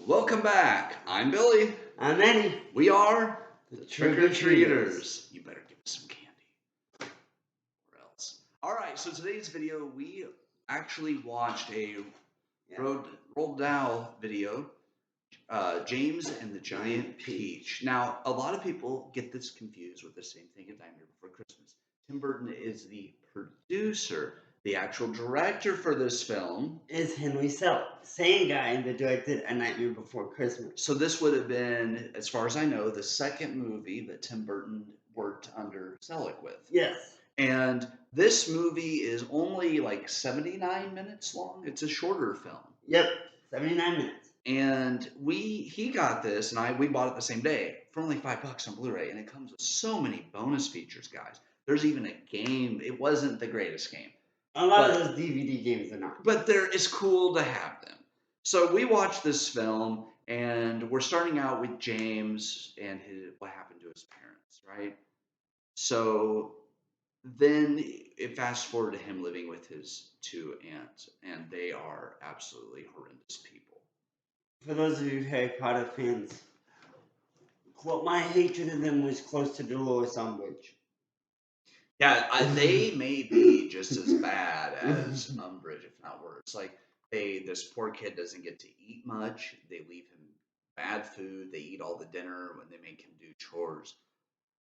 Welcome back. I'm Billy. I'm Eddie. We are The Trick-or-Treaters. You better give us some candy. Or else. Alright, so today's video, we actually watched a Roald Dahl video, James and the Giant Peach. Now, a lot of people get this confused with the same thing as Nightmare Before Christmas. Tim Burton is the producer. The actual director for this film is Henry Selick, same guy that directed A Nightmare Before Christmas. So this would have been, as far as I know, the second movie that Tim Burton worked under Selick with. Yes. And this movie is only like 79 minutes long. It's a shorter film. Yep, 79 minutes. And he got this, and we bought it the same day for only $5 on Blu-ray, and it comes with so many bonus features, guys. There's even a game. It wasn't the greatest game. A lot of those DVD games are not. But it's cool to have them. So we watched this film, and we're starting out with James and what happened to his parents, right? So then it fast forward to him living with his two aunts, and they are absolutely horrendous people. For those of you Harry Potter fans, my hatred of them was close to Dolores Umbridge. Yeah, they may be just as bad as Umbridge, if not worse. Like, this poor kid doesn't get to eat much. They leave him bad food. They eat all the dinner when they make him do chores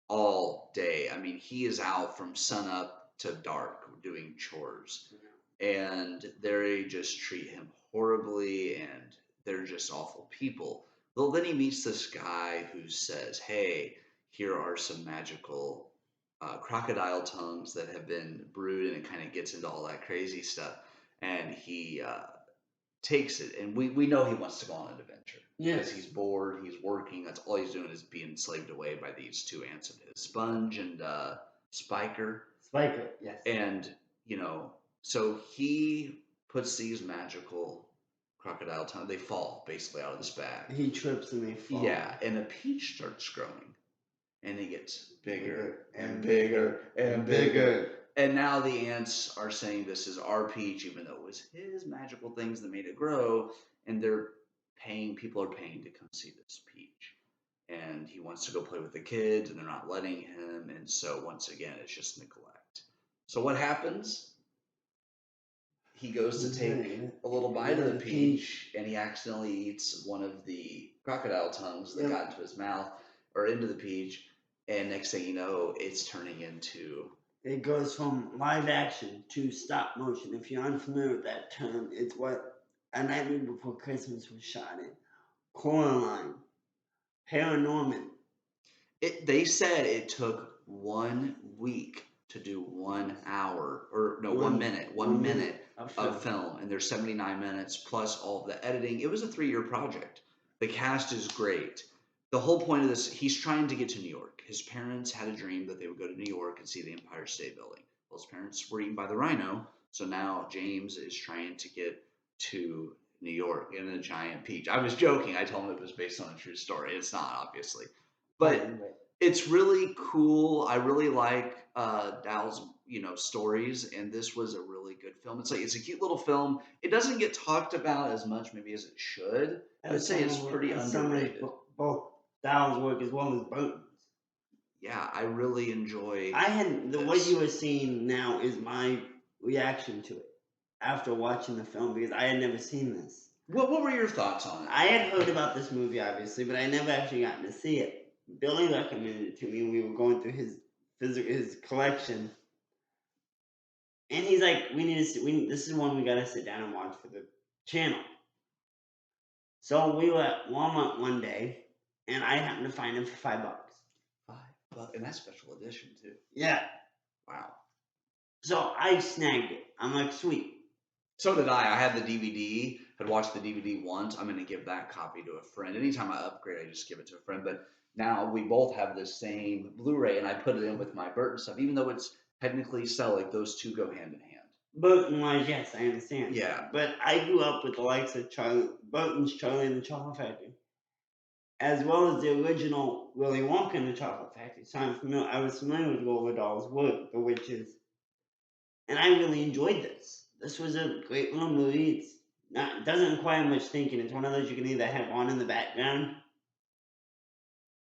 all day. I mean, he is out from sunup to dark doing chores. And they just treat him horribly, and they're just awful people. Well, then he meets this guy who says, hey, here are some magical crocodile tongues that have been brewed, and it kind of gets into all that crazy stuff. And he takes it, and we know he wants to go on an adventure. Yes. Because he's bored, he's working, that's all he's doing is being slaved away by these two aunts of his, Sponge and Spiker. Spiker, yes. And, so he puts these magical crocodile tongues, they fall basically out of this bag. He trips and they fall. Yeah, and a peach starts growing. And it gets bigger and bigger and bigger. And now the ants are saying this is our peach, even though it was his magical things that made it grow. And people are paying to come see this peach. And he wants to go play with the kids, and they're not letting him. And so once again, it's just neglect. So what happens? He goes to take a little bite of the peach, and he accidentally eats one of the crocodile tongues that got into his mouth, or into the peach. And next thing you know, it's turning into... It goes from live action to stop motion. If you're unfamiliar with that term, it's what A Nightmare Before Christmas was shot in. Coraline, Paranorman. They said it took 1 week to do 1 hour, or no, 1 minute, 1 minute of film. And there's 79 minutes plus all of the editing. It was a 3-year project. The cast is great. The whole point of this, he's trying to get to New York. His parents had a dream that they would go to New York and see the Empire State Building. Well, his parents were eaten by the rhino, so now James is trying to get to New York in a giant peach. I was joking. I told him it was based on a true story. It's not, obviously. But it's really cool. I really like Dahl's, stories, and this was a really good film. It's a cute little film. It doesn't get talked about as much maybe as it should. I would say it's pretty underrated. Both Dahl's work as well as Burton's. Yeah, I really enjoy. What you were seeing now is my reaction to it after watching the film, because I had never seen this. What were your thoughts on it? I had heard about this movie, obviously, but I never actually gotten to see it. Billy recommended it to me. We were going through his collection, and he's like, this is one we gotta sit down and watch for the channel. So we were at Walmart one day, and I happened to find him for $5. $5, and that's special edition too. Yeah. Wow. So I snagged it. I'm like, sweet. So did I. I had the DVD. Had watched the DVD once. I'm gonna give that copy to a friend. Anytime I upgrade, I just give it to a friend. But now we both have the same Blu-ray, and I put it in with my Burton stuff. Even though it's technically Selick, those two go hand in hand. Burton-wise, yes, I understand. Yeah. But I grew up with the likes of Burton's Charlie and the Chocolate Factory, as well as the original Willy Wonka and the Chocolate Factory. So I was familiar with Roald Dahl's work, The Witches, and I really enjoyed this. This was a great little movie. It's doesn't require much thinking. It's one of those you can either have on in the background,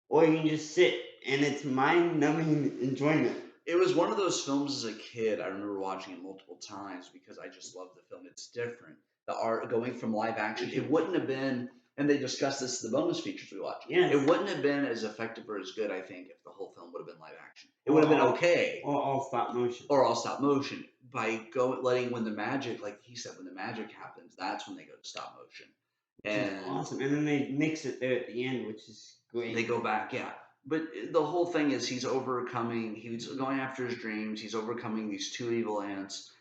or you can just sit, and it's mind-numbing enjoyment. It was one of those films as a kid. I remember watching it multiple times because I just loved the film. It's different. The art going from live action, it wouldn't have been, and they discussed this in the bonus features we watched. Yes. It wouldn't have been as effective or as good, I think, if the whole film would have been live action. It would have been okay. Or all stop motion. Or all stop motion. By letting when the magic, like he said, when the magic happens, that's when they go to stop motion. And awesome. And then they mix it there at the end, which is great. They go back, yeah. But the whole thing is he's overcoming. He's going after his dreams. He's overcoming these two evil ants.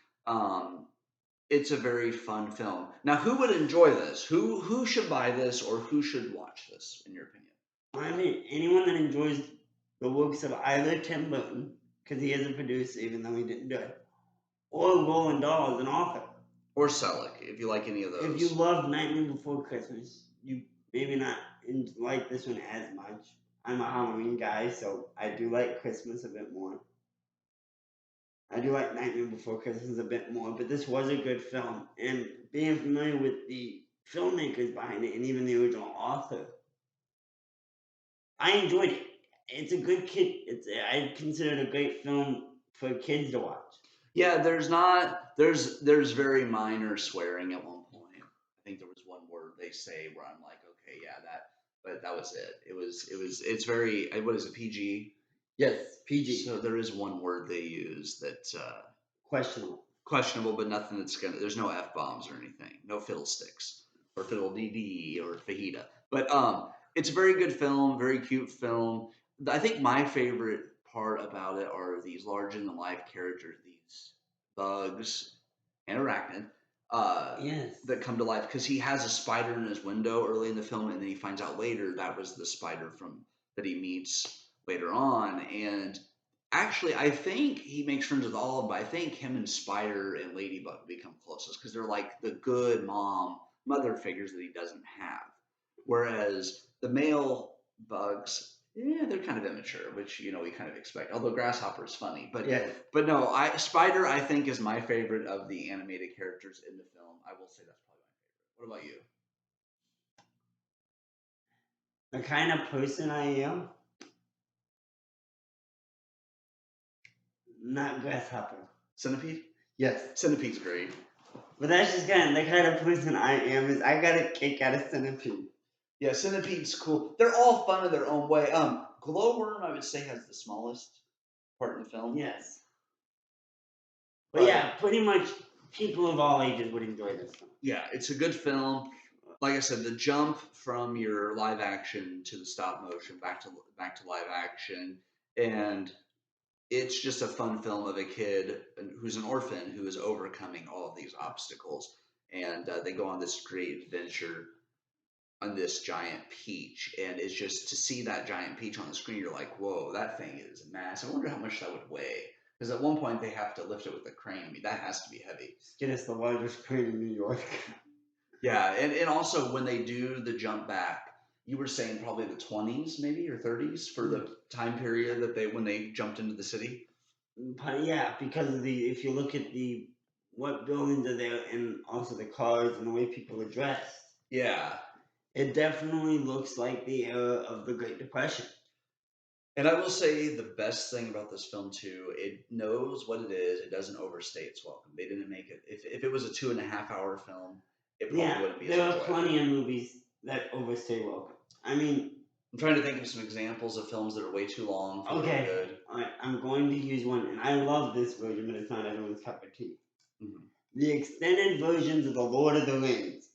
It's a very fun film. Now, who would enjoy this? Who should buy this, or who should watch this, in your opinion? I mean, anyone that enjoys the works of either Tim Burton, because he is a producer, even though he didn't do it, or Roald Dahl as an author. Or Selleck, if you like any of those. If you love Nightmare Before Christmas, you maybe not like this one as much. I'm a Halloween guy, so I do like Christmas a bit more. I do like Nightmare Before Christmas a bit more, but this was a good film. And being familiar with the filmmakers behind it and even the original author, I enjoyed it. It's a good kid. I consider it a great film for kids to watch. Yeah, there's very minor swearing at one point. I think there was one word they say where I'm like, okay, yeah, but that was it. It's very, what is it, PG? Yes, PG. So there is one word they use that questionable, but nothing there's no F-bombs or anything, no fiddlesticks or fiddle dee or fajita. But it's a very good film, very cute film. I think my favorite part about it are these larger than life characters, these bugs and arachnid, that come to life, because he has a spider in his window early in the film, and then he finds out later that was the spider that he meets later on. And actually, I think he makes friends with all of them, but I think him and Spider and Ladybug become closest because they're like the good mother figures that he doesn't have. Whereas the male bugs, yeah, they're kind of immature, which we kind of expect. Although Grasshopper is funny, but no, Spider I think is my favorite of the animated characters in the film. I will say that's probably my favorite. What about you? The kind of person I am. Not Grasshopper. Centipede? Yes. Centipede's great. But that's just the kind of person I am. Is I got a kick out of Centipede. Yeah, Centipede's cool. They're all fun in their own way. Glowworm, I would say, has the smallest part in the film. Yes. But yeah, pretty much people of all ages would enjoy this film. Yeah, it's a good film. Like I said, the jump from your live action to the stop motion back to live action, and it's just a fun film of a kid who's an orphan who is overcoming all of these obstacles, and they go on this great adventure on this giant peach, and it's just to see that giant peach on the screen, you're like, whoa, that thing is massive. I wonder how much that would weigh, because at one point they have to lift it with a crane. I mean, that has to be heavy. It's the largest crane in New York. Yeah, and also when they do the jump back, you were saying probably the 20s maybe or 30s for the time period that when they jumped into the city. Yeah, because of if you look at what buildings are there, and also the cars and the way people are dressed. Yeah. It definitely looks like the era of the Great Depression. And I will say the best thing about this film too, it knows what it is. It doesn't overstay its welcome. They didn't make it. If it was a 2.5-hour film, it probably wouldn't be. There are plenty of movies that overstay welcome. I mean, I'm trying to think of some examples of films that are way too long. Okay, good. All right, I'm going to use one, and I love this version, but it's not everyone's cup of tea. Mm-hmm. The extended versions of The Lord of the Rings.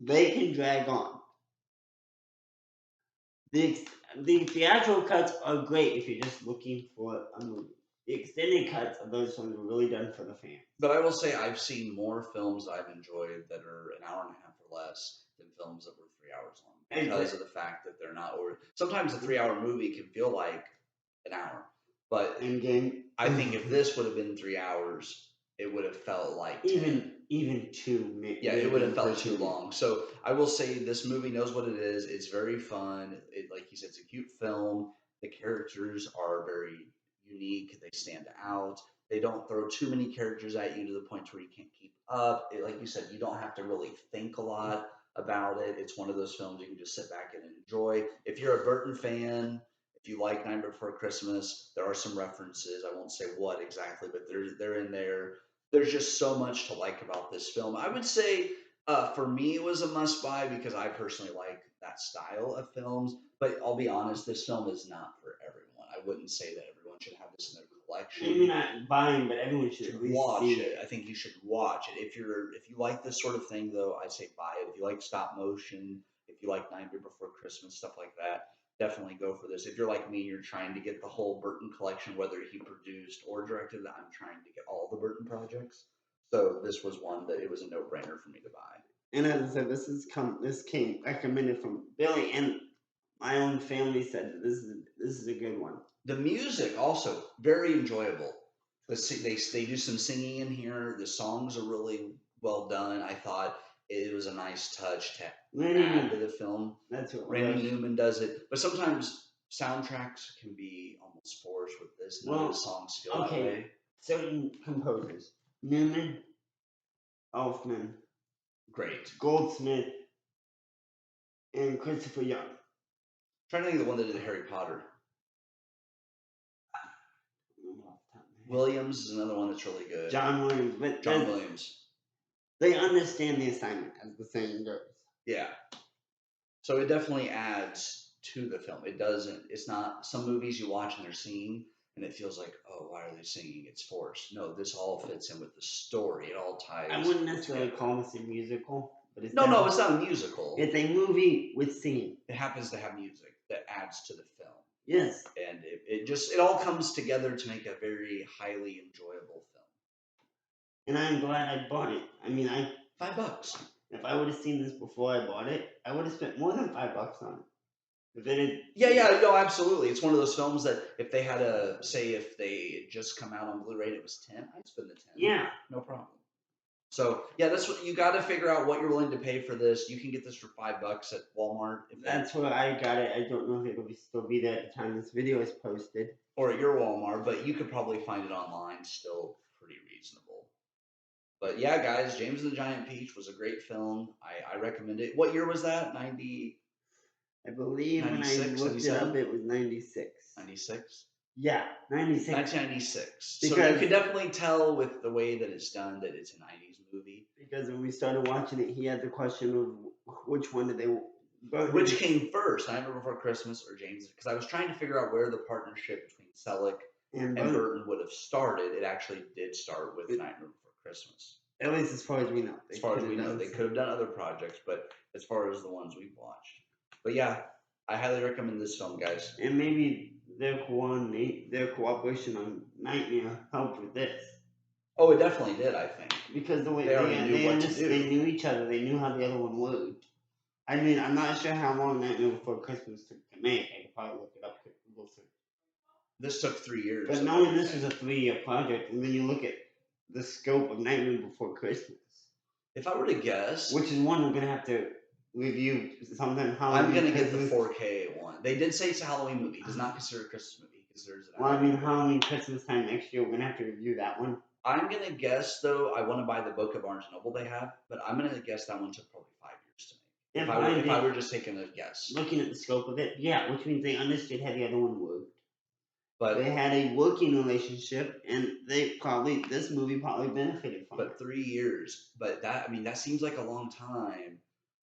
They can drag on. The theatrical cuts are great if you're just looking for a movie. The extended cuts of those films were really done for the fans. But I will say I've seen more films I've enjoyed that are an hour and a half or less than films that were 3 hours long, because of the fact that they're not over. Sometimes a 3-hour movie can feel like an hour, but I think if this would have been 3 hours, it would have felt like even 2. Maybe, yeah, it would have felt too long. So I will say this movie knows what it is. It's very fun. Like you said, it's a cute film. The characters are very unique. They stand out. They don't throw too many characters at you to the point where you can't keep up. Like you said, you don't have to really think a lot about it. It's one of those films you can just sit back and enjoy. If you're a Burton fan, if you like Nightmare Before Christmas, there are some references. I won't say what exactly, but they're in there. There's just so much to like about this film. I would say for me it was a must buy because I personally like that style of films. But I'll be honest, this film is not for everyone. I wouldn't say that everyone should have this in their collection. Maybe not buying, but everyone should at least Watch see it. I think you should watch it. If you like this sort of thing though, I say buy it. If you like stop motion, if you like Nightmare Before Christmas, stuff like that, definitely go for this. If you're like me, you're trying to get the whole Burton collection, whether he produced or directed. I'm trying to get all the Burton projects. So this was one that it was a no-brainer for me to buy. And as I said, this came recommended from Billy, and my own family said that this is a good one. The music also very enjoyable. They do some singing in here. The songs are really well done. I thought it was a nice touch to add to the film. That's what Randy Newman does it, but sometimes soundtracks can be almost forced with this. None of the songs feel that way. Certain composers: Newman, Elfman, Great. Goldsmith, and Christopher Young. Trying to think of the one that did Harry Potter. Williams is another one that's really good. John Williams. But John Williams. They understand the assignment, as the saying goes. Yeah. So it definitely adds to the film. It doesn't. It's not some movies you watch and they're singing and it feels like, oh, why are they singing? It's forced. No, this all fits in with the story. It all ties. I wouldn't necessarily call this a musical, but it's it's not a musical. It's a movie with singing. It happens to have music that adds to the film. Yes. And it all comes together to make a very highly enjoyable film. And I'm glad I bought it. I mean, $5. If I would have seen this before I bought it, I would have spent more than $5 on it. No, absolutely. It's one of those films that if they had if they had just come out on Blu-ray and it was 10, I'd spend the 10. Yeah. No problem. So yeah, that's what you got to figure out what you're willing to pay for this. You can get this for $5 at Walmart. That's where I got it. I don't know if it'll still be there at the time this video is posted. Or at your Walmart, but you could probably find it online still pretty reasonable. But yeah, guys, James and the Giant Peach was a great film. I recommend it. What year was that? 90? I believe 96, when I looked 97? It up, it was 96. 96? Yeah, 96. 1996. Because so you can definitely tell with the way that it's done that it's a 90s movie. Because when we started watching it, he had the question of which one did they... Which came first, Nightmare Before Christmas or James? Because I was trying to figure out where the partnership between Selick and Burton would have started. It actually did start with Nightmare Before Christmas. At least as far as we know. As far as we know. They could have done other projects, but as far as the ones we've watched. But yeah, I highly recommend this film, guys. And maybe their cooperation on Nightmare helped with this. Oh, it definitely did, I think. Because the way they knew each other, they knew how the other one worked. I mean, I'm not sure how long Nightmare Before Christmas took to make. I could probably look it up. This took 3 years. But knowing this was a 3-year project, and then you look at the scope of Nightmare Before Christmas. If I were to guess, which is one we're gonna have to review sometime. I'm gonna get the 4K one. They did say it's a Halloween movie. It does not consider a Christmas movie. Halloween Christmas time next year. We're gonna have to review that one. I'm gonna guess though. I want to buy the book of Barnes Noble they have, but I'm gonna guess that one took probably 5 years to make. If I were just taking a guess. Looking at the scope of it, yeah, which means they understood how the other one worked. But they had a working relationship, and this movie probably benefited from it. But 3 years, that seems like a long time.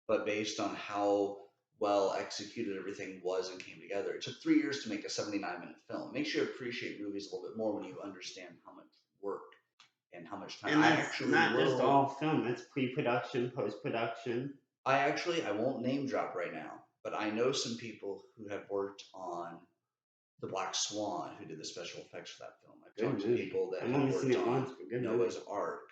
But based on how well executed everything was and came together, it took 3 years to make a 79-minute film. It makes you appreciate movies a little bit more when you understand how much work and how much time. And that's not just all film; it's pre-production, post-production. I won't name drop right now, but I know some people who have worked on The Black Swan, who did the special effects for that film. I've talked to people that have worked on Noah's Ark,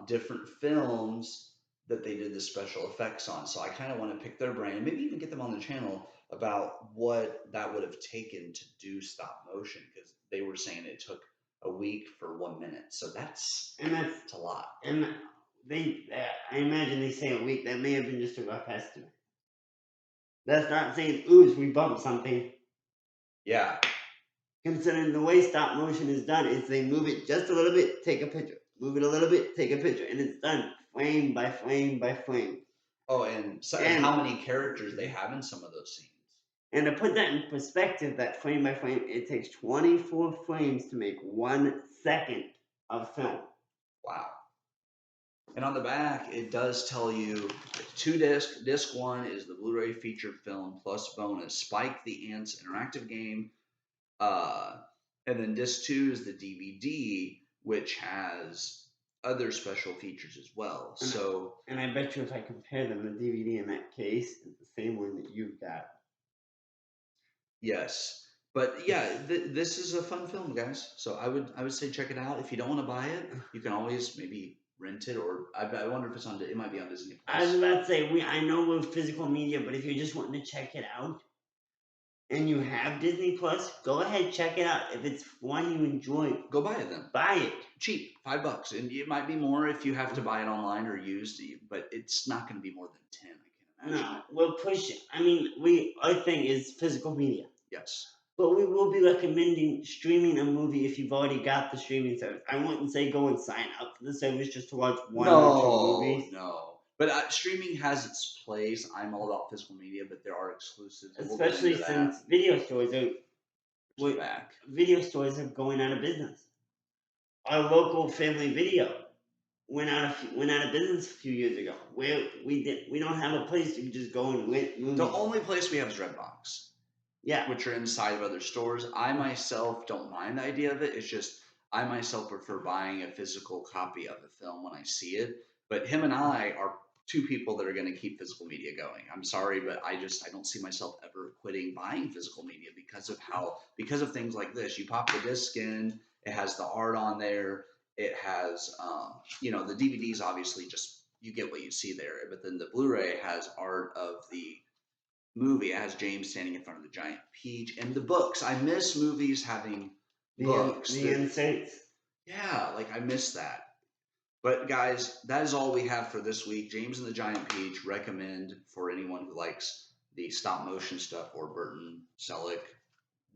different films that they did the special effects on. So I kind of want to pick their brain and maybe even get them on the channel about what that would have taken to do stop motion, because they were saying it took a week for 1 minute. So that's a lot. And I imagine they say a week. That may have been just a rough estimate. That's not saying, oops, we bumped something. Yeah. Considering the way stop motion is done, is they move it just a little bit, take a picture. Move it a little bit, take a picture, and it's done frame by frame by frame. Oh, and how many characters they have in some of those scenes. And to put that in perspective, that frame by frame, it takes 24 frames to make 1 second of film. Wow. And on the back, it does tell you 2 discs. Disc 1 is the Blu-ray featured film plus bonus Spike the Ants interactive game. And then disc 2 is the DVD, which has other special features as well. And I bet you if I compare them, the DVD in that case is the same one that you've got. Yes. But yeah, this is a fun film, guys. So I would say check it out. If you don't want to buy it, you can always maybe rent it, or I wonder if it's on. It might be on Disney Plus. I was about to say I know we're physical media, but if you're just wanting to check it out, and you have Disney Plus, go ahead, check it out. If it's one you enjoy, go buy it then. Buy it. Cheap, $5, and it might be more if you have to buy it online or used, but it's not going to be more than 10. I can imagine. No, we'll push it. I mean, our thing is physical media. Yes. But we will be recommending streaming a movie if you've already got the streaming service. I wouldn't say go and sign up for the service just to watch one or two movies. No. But streaming has its place. I'm all about physical media, but there are exclusives. Especially since video stores back. Video stores are going out of business. Our local Family Video went out of business a few years ago. We don't have a place to just go and rent movies. The only place we have is Redbox. Yeah. Which are inside of other stores. I myself don't mind the idea of it. It's just I myself prefer buying a physical copy of the film when I see it. But him and I are 2 people that are going to keep physical media going. I'm sorry, but I don't see myself ever quitting buying physical media because of things like this. You pop the disc in, it has the art on there. It has, the DVDs obviously just you get what you see there, but then the Blu-ray has art of the movie. It has James standing in front of the giant peach, and the books. I miss movies having books. The inserts. Yeah, like I miss that. But guys, that is all we have for this week. James and the Giant Peach recommend for anyone who likes the stop motion stuff or Burton Selleck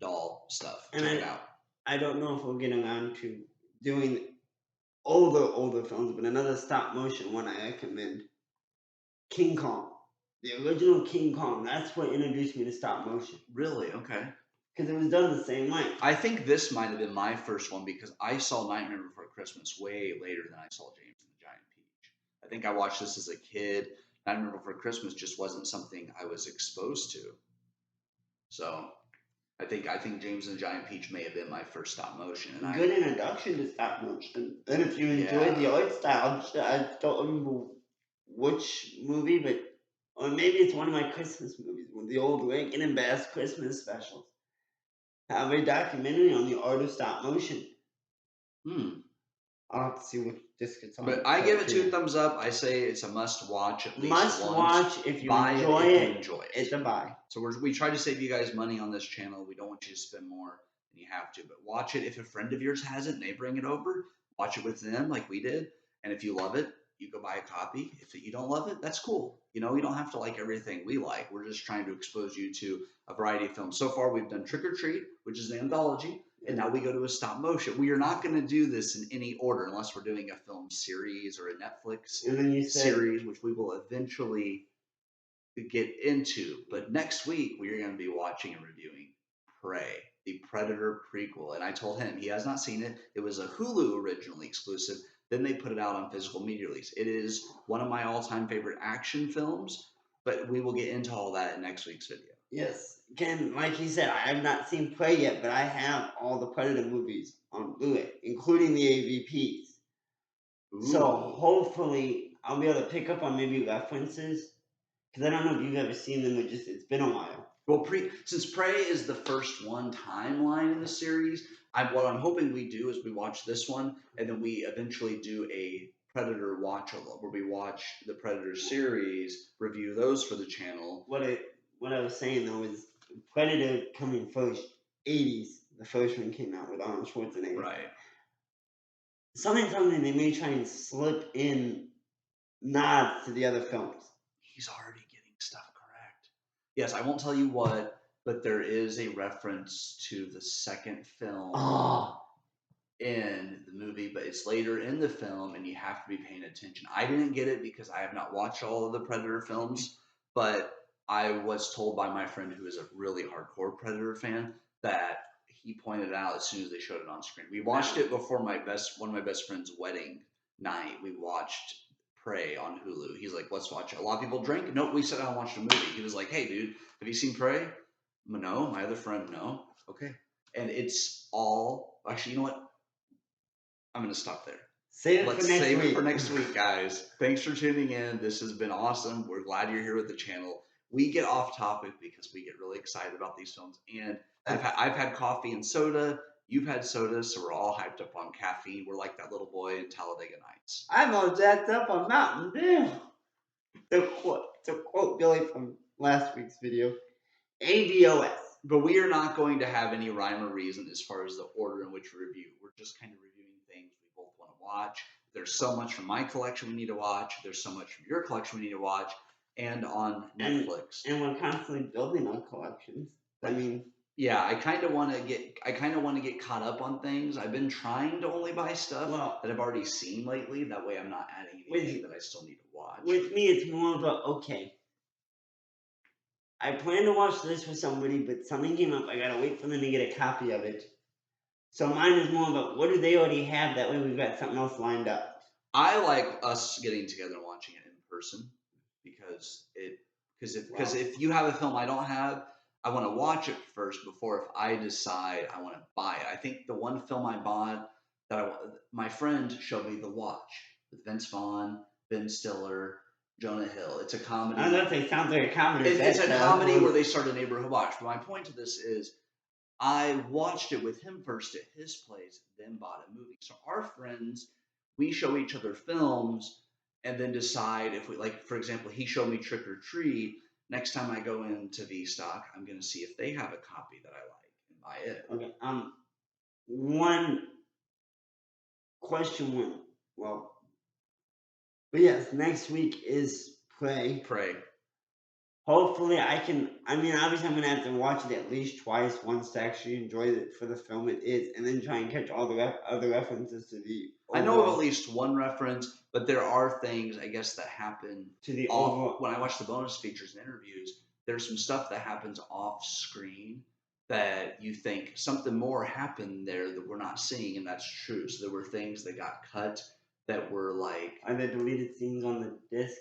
doll stuff. Check it out. I don't know if we'll get around to doing older films, but another stop motion one I recommend, King Kong. The original King Kong. That's what introduced me to stop motion. Really? Okay. Because it was done the same way. I think this might have been my first one because I saw Nightmare Before Christmas way later than I saw James and the Giant Peach. I think I watched this as a kid. Nightmare Before Christmas just wasn't something I was exposed to. So I think James and the Giant Peach may have been my first stop motion. And good introduction to stop motion. And if you enjoyed the art style, I don't remember which movie, or maybe it's one of my Christmas movies, one of the old Rankin and Bass Christmas specials. Have a documentary on the art of stop motion. I'll have to see what disc it's on. But I give it 2 thumbs up. I say it's a must watch at least once. Must watch if you enjoy it. It's a buy. So we try to save you guys money on this channel. We don't want you to spend more than you have to. But watch it. If a friend of yours has it and they bring it over, watch it with them like we did. And if you love it, you go buy a copy. If you don't love it, that's cool. You don't have to like everything we like. We're just trying to expose you to a variety of films. So far, we've done Trick or Treat, which is an anthology, and now we go to a stop motion. We are not going to do this in any order unless we're doing a film series or a Netflix series, which we will eventually get into. But next week, we are going to be watching and reviewing Prey, the Predator prequel. And I told him he has not seen it. It was a Hulu originally exclusive. Then they put it out on physical media release. It is one of my all-time favorite action films, but we will get into all that in next week's video. Yes. Again, like he said, I have not seen Prey yet, but I have all the Predator movies on Blu-ray, including the AVPs. Ooh. So hopefully I'll be able to pick up on maybe references, because I don't know if you've ever seen them, it's been a while. Well, since Prey is the first one timeline in the series, what I'm hoping we do is we watch this one, and then we eventually do a Predator watch-along, where we watch the Predator series, review those for the channel. What I was saying, though, is Predator coming first, 80s, the first one came out with Arnold Schwarzenegger. Right. Something they may try and slip in nods to the other films. He's already getting stuff correct. Yes, I won't tell you what, but there is a reference to the second film Oh, in the movie, but it's later in the film, and you have to be paying attention. I didn't get it because I have not watched all of the Predator films, but I was told by my friend who is a really hardcore Predator fan that he pointed out as soon as they showed it on screen. We watched it before one of my best friend's wedding night. We watched Prey on Hulu. He's like, let's watch it. A lot of people drink. Nope, we sat down and watched a movie. He was like, hey, dude, have you seen Prey? No. My other friend, no. Okay. And it's all, actually, you know what? I'm going to stop there. Let's save it for next week, guys. Thanks for tuning in. This has been awesome. We're glad you're here with the channel. We get off topic because we get really excited about these films. And I've had coffee and soda. You've had soda, so we're all hyped up on caffeine. We're like that little boy in Talladega Nights. I'm all jacked up on Mountain Dew. To quote Billy from last week's video, ADOS. But we are not going to have any rhyme or reason as far as the order in which we review. We're just kind of reviewing things we both want to watch. There's so much from my collection we need to watch. There's so much from your collection we need to watch, and on Netflix. And we're constantly building on collections. I mean, yeah, I kind of want to get caught up on things. I've been trying to only buy stuff that I've already seen lately. That way, I'm not adding anything that I still need to watch. With me, it's more of a okay. I plan to watch this with somebody, but something came up. I gotta wait for them to get a copy of it. So mine is more about what do they already have? That way, we've got something else lined up. I like us getting together and watching it in person because if you have a film I don't have, I want to watch it first before if I decide I want to buy it. I think the one film I bought my friend showed me The Watch with Vince Vaughn, Ben Stiller, Jonah Hill. It's a comedy. I was about to say, sounds like a comedy. It's a comedy where they start a neighborhood watch. But my point to this is, I watched it with him first at his place, then bought a movie. So our friends, we show each other films and then decide if we like. For example, he showed me Trick or Treat. Next time I go into V-Stock, I'm going to see if they have a copy that I like and buy it. Okay. One question. But yes, next week is Prey. Hopefully, obviously, I'm going to have to watch it at least twice, once to actually enjoy it for the film it is, and then try and catch all the other references to the overall. I know of at least one reference, but there are things, I guess, that happen to the overall. When I watch the bonus features and interviews, there's some stuff that happens off screen that you think something more happened there that we're not seeing, and that's true. So there were things that got cut that were like... Are there deleted scenes on the disc?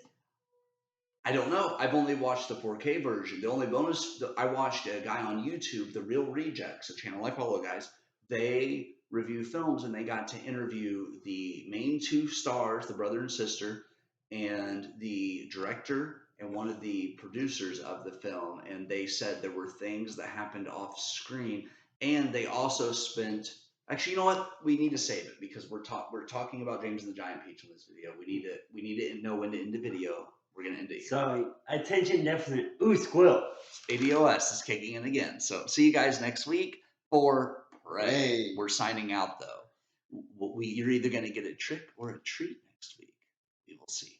I don't know. I've only watched the 4K version. The only bonus, I watched a guy on YouTube, The Real Rejects, a channel I follow, guys. They review films, and they got to interview the main two stars, the brother and sister, and the director and one of the producers of the film. And they said there were things that happened off screen, and they also spent... Actually, you know what? We need to save it because we're talking about James and the Giant Peach in this video. We need to know when to end the video. We're going to end it here. Sorry. Attention deficit. Ooh, squirrel. ADOS is kicking in again. So see you guys next week for Prey. We're signing out, though. You're either going to get a trick or a treat next week. We will see.